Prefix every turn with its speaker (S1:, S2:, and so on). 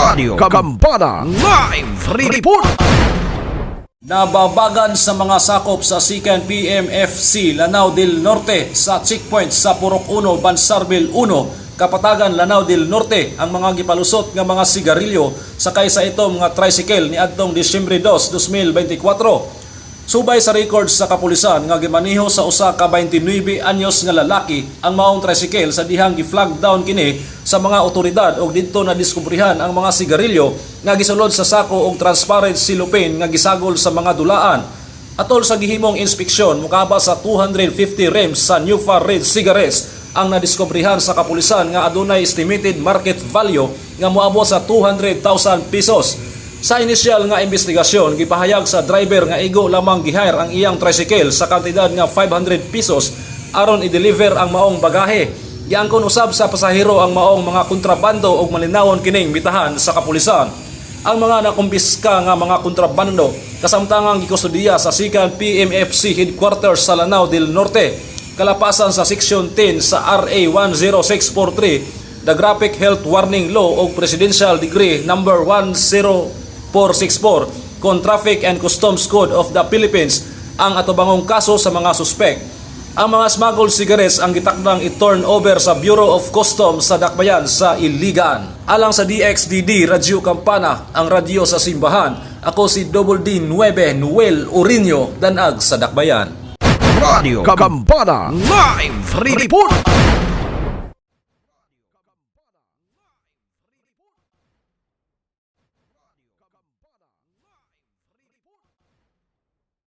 S1: Radio Kambana Live Report.
S2: Nababagan sa mga sakop sa 2nd PMFC Lanao del Norte sa checkpoint sa Purok 1, Bansarbil 1, Kapatagan, Lanao del Norte ang mga gipalusot nga mga sigarilyo sakay sa ito mga tricycle ni adtong Disyembre 2, 2024. Subay sa record sa kapulisan nga gimaniho sa usa ka 29 anyos nga lalaki ang maong tricycle sa dihang gi-flag down kini sa mga otoridad og didto na diskubrihan ang mga sigarilyo nga gisulod sa sako og transparent cellophane nga gisagol sa mga dulaan. Atol sa gihimong inspeksyon, mukaba sa 250 rems sa New Far Red cigarettes ang nadiskubrihan sa kapulisan nga adunay estimated market value nga moabot sa 200,000 pesos. Sa inisyal nga investigasyon, gipahayag sa driver nga igo lamang gihire ang iyang tricycle sa kantidad nga 500 pesos aron i-deliver ang maong bagahe. Giangkon usab sa pasahero ang maong mga kontrabando ug malinawon kining bitahan sa kapulisan. Ang mga nakumpiska nga mga kontrabando kasamtangang gikustudiya sa 2nd PMFC headquarters sa Lanao del Norte, kalapasan sa Section 10 sa RA 10643, the Graphic Health Warning Law o Presidential Decree number 10464 kon Traffic and Customs Code of the Philippines ang atubangong kaso sa mga suspek. Ang mga smuggled cigarettes ang gitakdang i-turn over sa Bureau of Customs sa Dakbayan sa Iligan. Alang sa DXDD Radio Campana, ang radyo sa simbahan, ako si Double D 9 Noel Urinio, Danag sa Dakbayan.
S1: Radio Kambana Live Report.